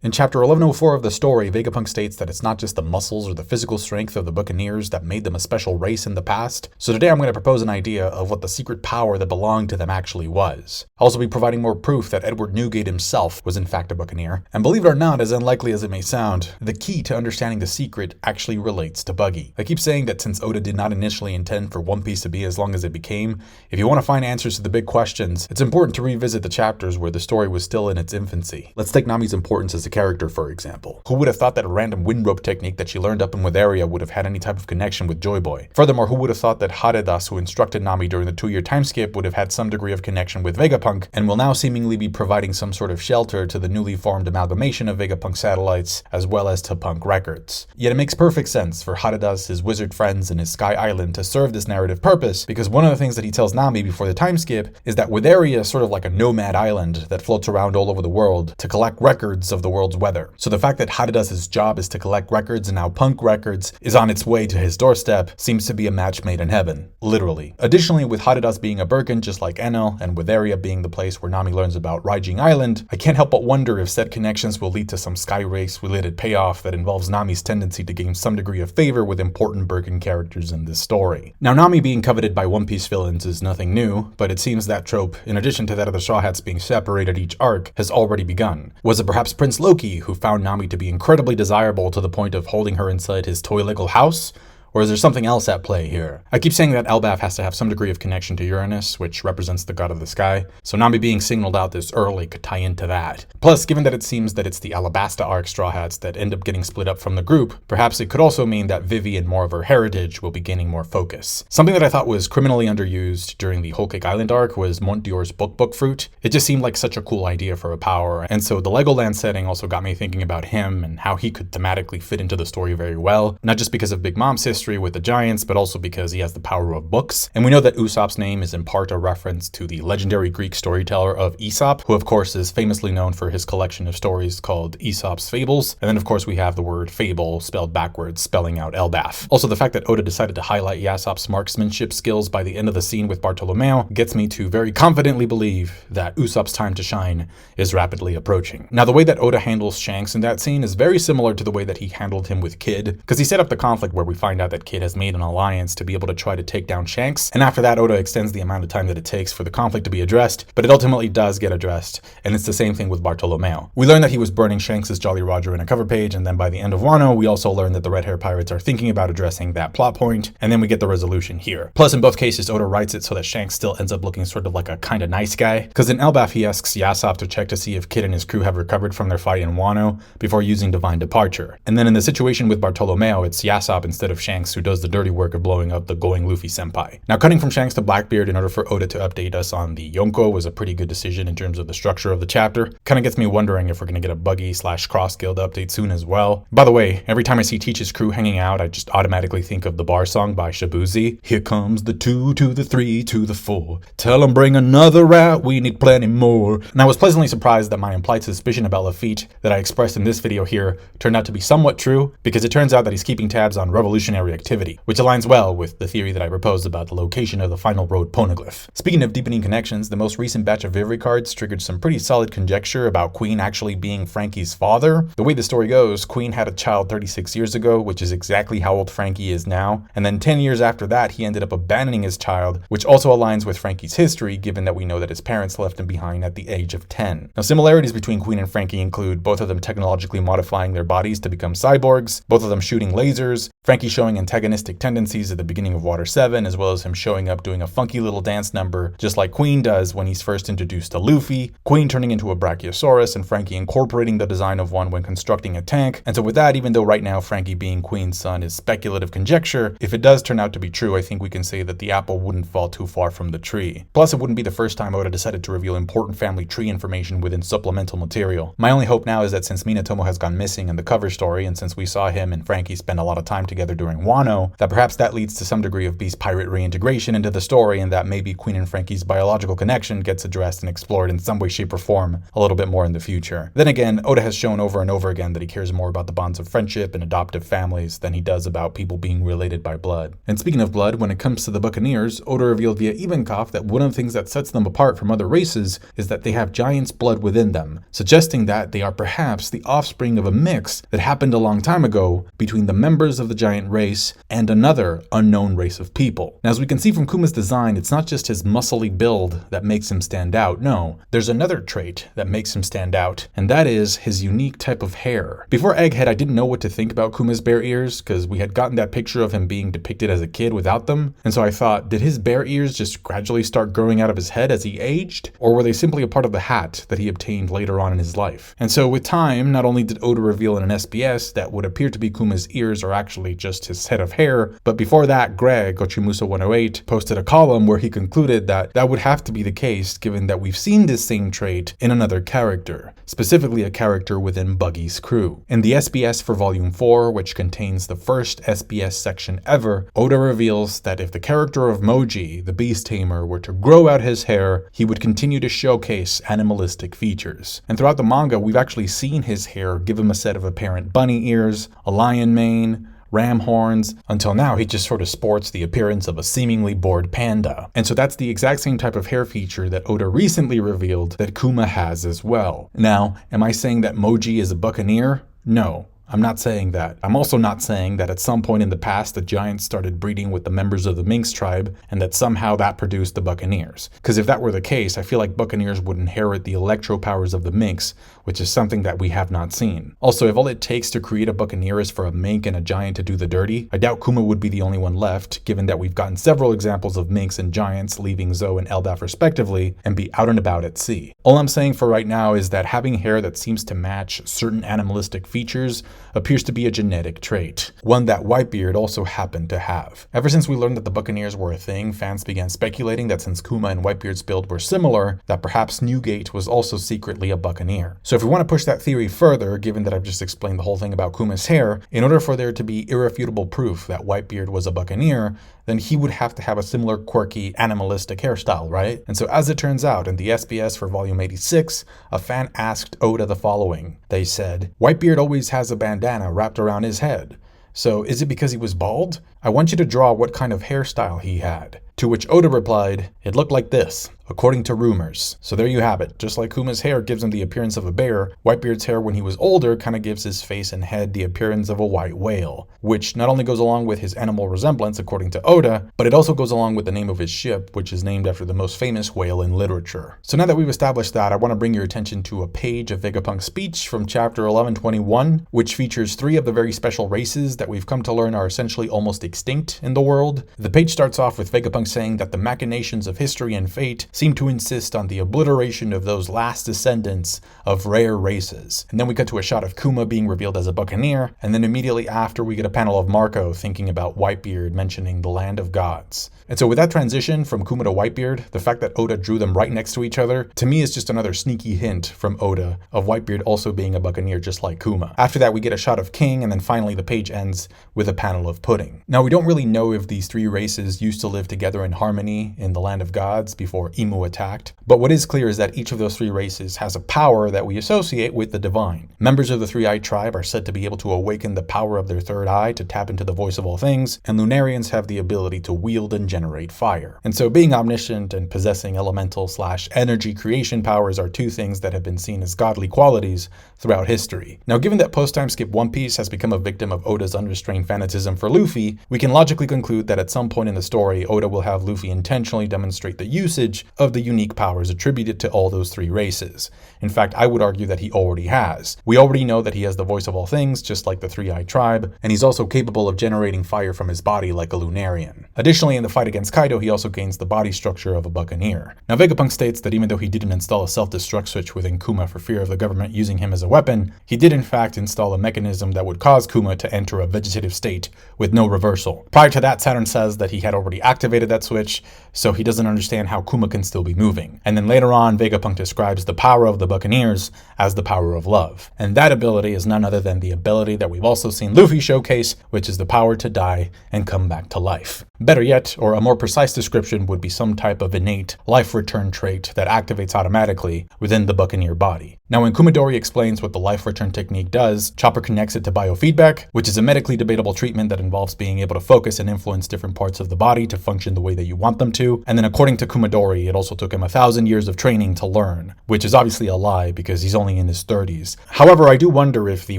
In chapter 1104 of the story, Vegapunk states that it's not just the muscles or the physical strength of the Buccaneers that made them a special race in the past, so today I'm going to propose an idea of what the secret power that belonged to them actually was. I'll also be providing more proof that Edward Newgate himself was in fact a Buccaneer, and believe it or not, as unlikely as it may sound, the key to understanding the secret actually relates to Buggy. I keep saying that since Oda did not initially intend for One Piece to be as long as it became, if you want to find answers to the big questions, it's important to revisit the chapters where the story was still in its infancy. Let's take Nami's importance as a character, for example. Who would have thought that a random wind rope technique that she learned up in Witheria would have had any type of connection with Joy Boy? Furthermore, who would have thought that Haredas, who instructed Nami during the 2-year time skip, would have had some degree of connection with Vegapunk, and will now seemingly be providing some sort of shelter to the newly formed amalgamation of Vegapunk satellites, as well as to Punk Records. Yet it makes perfect sense for Haredas, his wizard friends, and his Sky Island to serve this narrative purpose, because one of the things that he tells Nami before the time skip is that Witheria is sort of like a nomad island that floats around all over the world to collect records of the world's weather. So the fact that Haredas's job is to collect records and now Punk Records is on its way to his doorstep seems to be a match made in heaven, literally. Additionally, with Haredas being a Birkin just like Enel, and Witheria being the place where Nami learns about Raijing Island, I can't help but wonder if said connections will lead to some Sky Race related payoff that involves Nami's tendency to gain some degree of favor with important Birkin characters in this story. Now, Nami being coveted by One Piece villains is nothing new, but it seems that trope, in addition to that of the Straw Hats being separated each arc, has already begun. Was it perhaps Prince Loki who found Nami to be incredibly desirable to the point of holding her inside his toy Lego house? Or is there something else at play here? I keep saying that Elbaf has to have some degree of connection to Uranus, which represents the god of the sky, so Nami being signaled out this early could tie into that. Plus, given that it seems that it's the Alabasta arc Straw Hats that end up getting split up from the group, perhaps it could also mean that Vivi and more of her heritage will be gaining more focus. Something that I thought was criminally underused during the Whole Cake Island arc was Montdior's book fruit. It just seemed like such a cool idea for a power, and so the Legoland setting also got me thinking about him and how he could thematically fit into the story very well, not just because of Big Mom's history with the giants, but also because he has the power of books. And we know that Usopp's name is in part a reference to the legendary Greek storyteller of Aesop, who of course is famously known for his collection of stories called Aesop's Fables. And then of course we have the word fable spelled backwards, spelling out Elbaf. Also, the fact that Oda decided to highlight Yasopp's marksmanship skills by the end of the scene with Bartolomeo gets me to very confidently believe that Usopp's time to shine is rapidly approaching. Now, the way that Oda handles Shanks in that scene is very similar to the way that he handled him with Kid, because he set up the conflict where we find out that Kid has made an alliance to be able to try to take down Shanks, and after that Oda extends the amount of time that it takes for the conflict to be addressed, but it ultimately does get addressed, and it's the same thing with Bartolomeo. We learn that he was burning Shanks' Jolly Roger in a cover page, and then by the end of Wano, we also learn that the Red Hair Pirates are thinking about addressing that plot point, and then we get the resolution here. Plus, in both cases, Oda writes it so that Shanks still ends up looking sort of like a kinda nice guy, because in Elbaf he asks Yasopp to check to see if Kid and his crew have recovered from their fight in Wano before using Divine Departure. And then in the situation with Bartolomeo, it's Yasopp instead of Shanks who does the dirty work of blowing up the going Luffy senpai. Now, cutting from Shanks to Blackbeard in order for Oda to update us on the Yonko was a pretty good decision in terms of the structure of the chapter. Kinda gets me wondering if we're gonna get a Buggy/Cross Guild update soon as well. By the way, every time I see Teach's crew hanging out, I just automatically think of the bar song by Shabuzi. Here comes the 2 to the 3 to the 4. Tell 'em bring another out, we need plenty more. And I was pleasantly surprised that my implied suspicion about Lafitte that I expressed in this video here turned out to be somewhat true, because it turns out that he's keeping tabs on revolutionary activity, which aligns well with the theory that I proposed about the location of the Final Road poneglyph. Speaking of deepening connections, the most recent batch of Vivre cards triggered some pretty solid conjecture about Queen actually being Franky's father. The way the story goes, Queen had a child 36 years ago, which is exactly how old Franky is now, and then 10 years after that he ended up abandoning his child, which also aligns with Franky's history, given that we know that his parents left him behind at the age of 10. Now, similarities between Queen and Franky include both of them technologically modifying their bodies to become cyborgs, both of them shooting lasers, Franky showing antagonistic tendencies at the beginning of Water 7, as well as him showing up doing a funky little dance number, just like Queen does when he's first introduced to Luffy, Queen turning into a Brachiosaurus, and Franky incorporating the design of one when constructing a tank. And so with that, even though right now Franky being Queen's son is speculative conjecture, if it does turn out to be true, I think we can say that the apple wouldn't fall too far from the tree. Plus, it wouldn't be the first time Oda decided to reveal important family tree information within supplemental material. My only hope now is that since Minatomo has gone missing in the cover story, and since we saw him and Franky spend a lot of time together during Wano, that perhaps that leads to some degree of beast pirate reintegration into the story, and that maybe Queen and Franky's biological connection gets addressed and explored in some way, shape, or form a little bit more in the future. Then again, Oda has shown over and over again that he cares more about the bonds of friendship and adoptive families than he does about people being related by blood. And speaking of blood, when it comes to the Buccaneers, Oda revealed via Ivankov that one of the things that sets them apart from other races is that they have giant's blood within them, suggesting that they are perhaps the offspring of a mix that happened a long time ago between the members of the giant race and another unknown race of people. Now, as we can see from Kuma's design, it's not just his muscly build that makes him stand out. No, there's another trait that makes him stand out, and that is his unique type of hair. Before Egghead, I didn't know what to think about Kuma's bear ears, because we had gotten that picture of him being depicted as a kid without them, and so I thought, did his bear ears just gradually start growing out of his head as he aged, or were they simply a part of the hat that he obtained later on in his life? And so with time, not only did Oda reveal in an SBS that would appear to be Kuma's ears are actually just his head of hair, but before that, Greg, Ochimusa 108, posted a column where he concluded that that would have to be the case given that we've seen this same trait in another character, specifically a character within Buggy's crew. In the SBS for Volume 4, which contains the first SBS section ever, Oda reveals that if the character of Moji, the Beast Tamer, were to grow out his hair, he would continue to showcase animalistic features. And throughout the manga, we've actually seen his hair give him a set of apparent bunny ears, a lion mane, ram horns, until now he just sort of sports the appearance of a seemingly bored panda. And so that's the exact same type of hair feature that Oda recently revealed that Kuma has as well. Now, am I saying that Moji is a buccaneer? No. I'm not saying that. I'm also not saying that at some point in the past the giants started breeding with the members of the Minx tribe and that somehow that produced the Buccaneers. Because if that were the case, I feel like Buccaneers would inherit the electro powers of the Minx, which is something that we have not seen. Also, if all it takes to create a Buccaneer is for a mink and a giant to do the dirty, I doubt Kuma would be the only one left, given that we've gotten several examples of minks and giants leaving Zou and Elbaf respectively and be out and about at sea. All I'm saying for right now is that having hair that seems to match certain animalistic features appears to be a genetic trait, one that Whitebeard also happened to have. Ever since we learned that the Buccaneers were a thing, fans began speculating that since Kuma and Whitebeard's build were similar, that perhaps Newgate was also secretly a Buccaneer. So if we want to push that theory further, given that I've just explained the whole thing about Kuma's hair, in order for there to be irrefutable proof that Whitebeard was a Buccaneer, then he would have to have a similar quirky, animalistic hairstyle, right? And so as it turns out, in the SBS for Volume 86, a fan asked Oda the following. They said, "Whitebeard always has a bandana wrapped around his head. So is it because he was bald? I want you to draw what kind of hairstyle he had." To which Oda replied, "It looked like this, according to rumors." So there you have it. Just like Kuma's hair gives him the appearance of a bear, Whitebeard's hair when he was older kind of gives his face and head the appearance of a white whale, which not only goes along with his animal resemblance according to Oda, but it also goes along with the name of his ship, which is named after the most famous whale in literature. So now that we've established that, I want to bring your attention to a page of Vegapunk's speech from chapter 1121, which features 3 of the very special races that we've come to learn are essentially almost extinct in the world. The page starts off with Vegapunk saying that the machinations of history and fate seem to insist on the obliteration of those last descendants of rare races. And then we cut to a shot of Kuma being revealed as a Buccaneer, and then immediately after we get a panel of Marco thinking about Whitebeard mentioning the land of gods. And so with that transition from Kuma to Whitebeard, the fact that Oda drew them right next to each other, to me is just another sneaky hint from Oda of Whitebeard also being a Buccaneer just like Kuma. After that we get a shot of King, and then finally the page ends with a panel of Pudding. Now we don't really know if these 3 races used to live together in harmony in the land of gods before Imu attacked, but what is clear is that each of those 3 races has a power that we associate with the divine. Members of the Three-Eyed Tribe are said to be able to awaken the power of their third eye to tap into the voice of all things, and Lunarians have the ability to wield and generate fire. And so being omniscient and possessing elemental/energy creation powers are 2 things that have been seen as godly qualities throughout history. Now given that post-time skip One Piece has become a victim of Oda's unrestrained fanatism for Luffy, we can logically conclude that at some point in the story, Oda will have Luffy intentionally demonstrate the usage of the unique powers attributed to all those 3 races. In fact, I would argue that he already has. We already know that he has the voice of all things, just like the Three-Eyed Tribe, and he's also capable of generating fire from his body like a Lunarian. Additionally, in the fight against Kaido, he also gains the body structure of a Buccaneer. Now Vegapunk states that even though he didn't install a self-destruct switch within Kuma for fear of the government using him as a weapon, he did in fact install a mechanism that would cause Kuma to enter a vegetative state with no reversal. Prior to that, Saturn says that he had already activated that that switch, so he doesn't understand how Kuma can still be moving. And then later on, Vegapunk describes the power of the Buccaneers as the power of love. And that ability is none other than the ability that we've also seen Luffy showcase, which is the power to die and come back to life. Better yet, or a more precise description would be some type of innate life return trait that activates automatically within the Buccaneer body. Now, when Kumadori explains what the life return technique does, Chopper connects it to biofeedback, which is a medically debatable treatment that involves being able to focus and influence different parts of the body to function the way that you want them to. And then according to Kumadori, it also took him 1,000 years of training to learn, which is obviously a lie because he's only in his 30s. However, I do wonder if the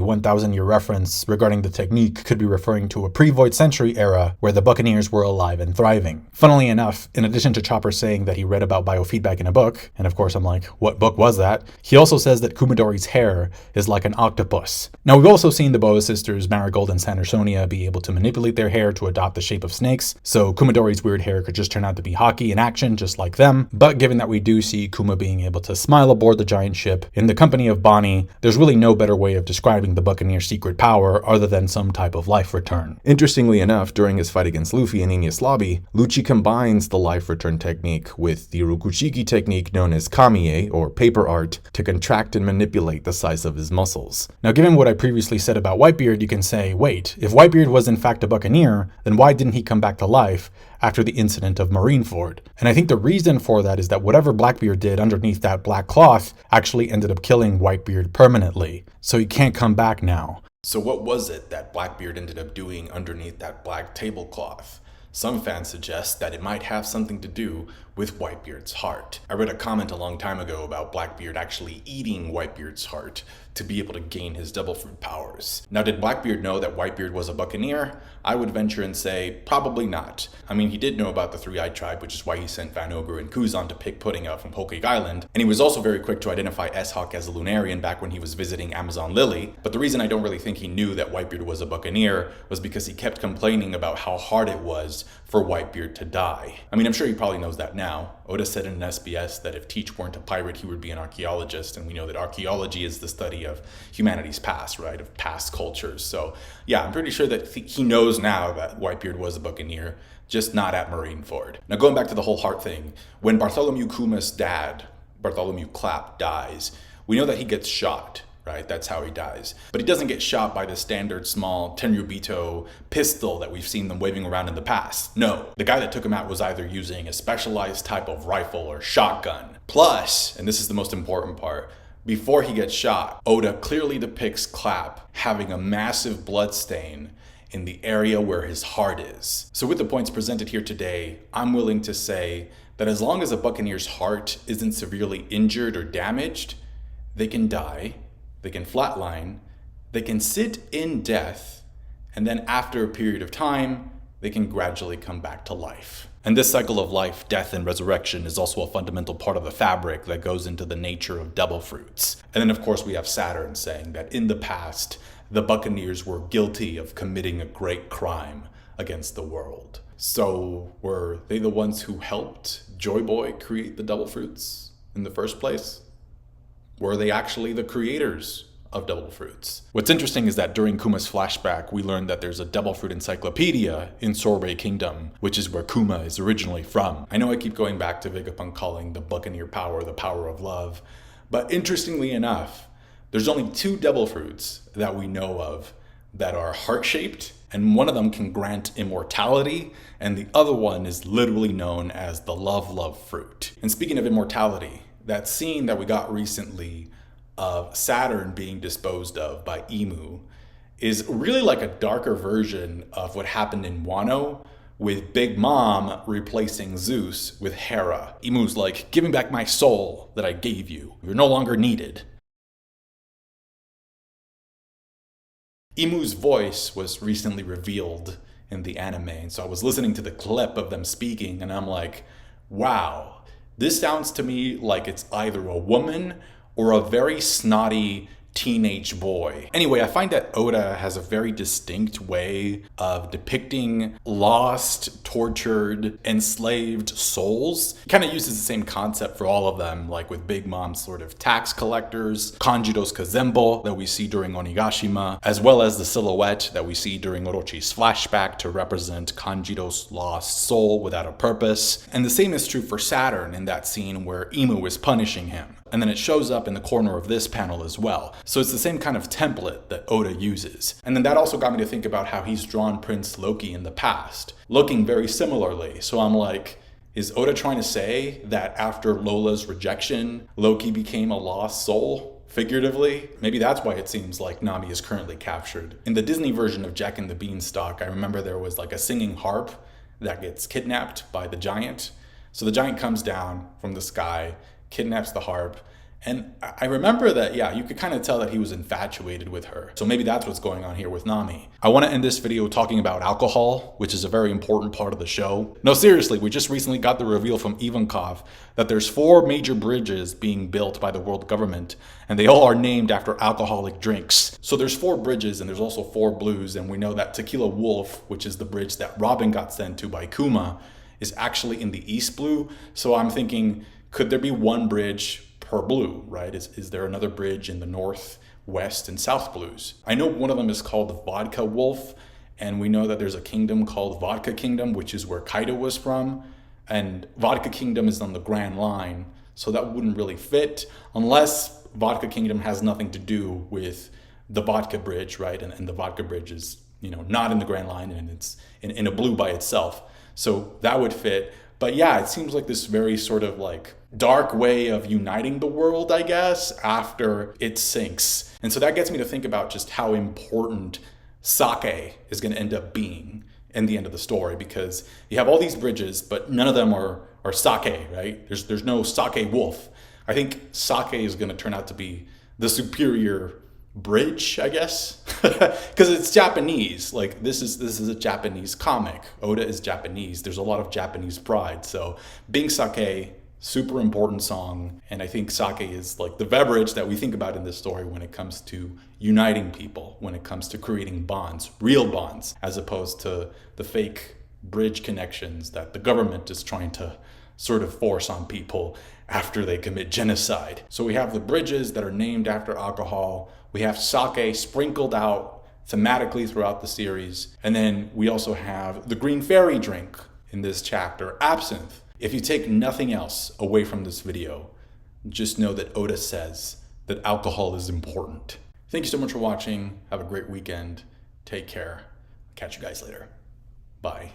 1,000-year reference regarding the technique could be referring to a pre-Void Century era where the Buccaneers were alive and thriving. Funnily enough, in addition to Chopper saying that he read about biofeedback in a book, and of course I'm like, what book was that? He also says that Kumadori's hair is like an octopus. Now, we've also seen the Boa sisters, Marigold and Sandersonia, be able to manipulate their hair to adopt the shape of snakes, so Kumadori's weird hair could just turn out to be hockey in action just like them. But given that we do see Kuma being able to smile aboard the giant ship in the company of Bonnie, there's really no better way of describing the Buccaneer's secret power other than some type of life return. Interestingly enough, during his fight against Luffy in Enies Lobby, Lucci combines the life return technique with the Rukushiki technique known as Kamiye, or paper art, to contract and manipulate the size of his muscles. Now, given what I previously said about Whitebeard, you can say, wait, if Whitebeard was in fact a Buccaneer, then why didn't he come back to life after the incident of Marineford? And I think the reason for that is that whatever Blackbeard did underneath that black cloth actually ended up killing Whitebeard permanently, so he can't come back now. So what was it that Blackbeard ended up doing underneath that black tablecloth? Some fans suggest that it might have something to do with Whitebeard's heart. I read a comment a long time ago about Blackbeard actually eating Whitebeard's heart to be able to gain his devil fruit powers. Now, did Blackbeard know that Whitebeard was a Buccaneer? I would venture and say probably not. I mean, he did know about the Three-Eyed Tribe, which is why he sent Van Ogre and Kuzan to pick Pudding up from Whole Cake Island, and he was also very quick to identify S-Hawk as a Lunarian back when he was visiting Amazon Lily. But the reason I don't really think he knew that Whitebeard was a Buccaneer was because he kept complaining about how hard it was for Whitebeard to die. I mean, I'm sure he probably knows that now. Oda said in an SBS that if Teach weren't a pirate, he would be an archaeologist, and we know that archaeology is the study of humanity's past, right, of past cultures. So yeah, I'm pretty sure that he knows now that Whitebeard was a Buccaneer, just not at Marineford. Now, going back to the whole heart thing, when Bartholomew Kuma's dad, Bartholomew Clapp, dies, we know that he gets shot. Right? That's how he dies. But he doesn't get shot by the standard small Tenryubito pistol that we've seen them waving around in the past. No, the guy that took him out was either using a specialized type of rifle or shotgun. Plus, and this is the most important part, before he gets shot, Oda clearly depicts Clapp having a massive blood stain in the area where his heart is. So with the points presented here today, I'm willing to say that as long as a Buccaneer's heart isn't severely injured or damaged, they can die, they can flatline, they can sit in death, and then after a period of time, they can gradually come back to life. And this cycle of life, death, and resurrection is also a fundamental part of the fabric that goes into the nature of devil fruits. And then of course we have Saturn saying that in the past, the Buccaneers were guilty of committing a great crime against the world. So were they the ones who helped Joy Boy create the devil fruits in the first place? Were they actually the creators of devil fruits? What's interesting is that during Kuma's flashback, we learned that there's a devil fruit encyclopedia in Sorbet Kingdom, which is where Kuma is originally from. I know I keep going back to Vegapunk calling the Buccaneer power the power of love, but interestingly enough, there's only 2 devil fruits that we know of that are heart-shaped, and one of them can grant immortality, and the other one is literally known as the love fruit. And speaking of immortality, that scene that we got recently of Saturn being disposed of by Emu is really like a darker version of what happened in Wano, with Big Mom replacing Zeus with Hera. Emu's like, give me back my soul that I gave you. You're no longer needed. Emu's voice was recently revealed in the anime, and so I was listening to the clip of them speaking, and I'm like, wow, this sounds to me like it's either a woman or a very snotty teenage boy. Anyway, I find that Oda has a very distinct way of depicting lost, tortured, enslaved souls. Kind of uses the same concept for all of them, like with Big Mom's sort of tax collectors, Kanjiro's Kazembo that we see during Onigashima, as well as the silhouette that we see during Orochi's flashback to represent Kanjiro's lost soul without a purpose. And the same is true for Saturn in that scene where Imu is punishing him. And then it shows up in the corner of this panel as well. So it's the same kind of template that Oda uses. And then that also got me to think about how he's drawn Prince Loki in the past, looking very similarly. So I'm like, is Oda trying to say that after Lola's rejection, Loki became a lost soul? Figuratively? Maybe that's why it seems like Nami is currently captured. In the Disney version of Jack and the Beanstalk, I remember there was like a singing harp that gets kidnapped by the giant. So the giant comes down from the sky, kidnaps the harp, and I remember that, yeah, you could kind of tell that he was infatuated with her. So maybe that's what's going on here with Nami. I want to end this video talking about alcohol, which is a very important part of the show. No, seriously, we just recently got the reveal from Ivankov that there's 4 major bridges being built by the world government, and they all are named after alcoholic drinks. So there's 4 bridges, and there's also 4 blues, and we know that Tequila Wolf, which is the bridge that Robin got sent to by Kuma, is actually in the East Blue. So I'm thinking, could there be 1 bridge per blue, right? Is there another bridge in the North, West, and South Blues? I know one of them is called the Vodka Wolf, and we know that there's a kingdom called Vodka Kingdom, which is where Kaido was from, and Vodka Kingdom is on the Grand Line, so that wouldn't really fit, unless Vodka Kingdom has nothing to do with the Vodka Bridge, right? And the Vodka Bridge is, not in the Grand Line, and it's in a blue by itself. So that would fit. But yeah, it seems like this very sort of like dark way of uniting the world, I guess, after it sinks. And so that gets me to think about just how important sake is going to end up being in the end of the story, because you have all these bridges, but none of them are sake, right? There's no sake wolf. I think sake is going to turn out to be the superior bridge, I guess, because it's Japanese. Like this is a Japanese comic. Oda is Japanese. There's a lot of Japanese pride. So being sake, super important song, and I think sake is like the beverage that we think about in this story when it comes to uniting people, when it comes to creating bonds, real bonds, as opposed to the fake bridge connections that the government is trying to sort of force on people after they commit genocide. So we have the bridges that are named after alcohol. We have sake sprinkled out thematically throughout the series. And then we also have the green fairy drink in this chapter, absinthe. If you take nothing else away from this video, just know that Oda says that alcohol is important. Thank you so much for watching. Have a great weekend. Take care. Catch you guys later. Bye.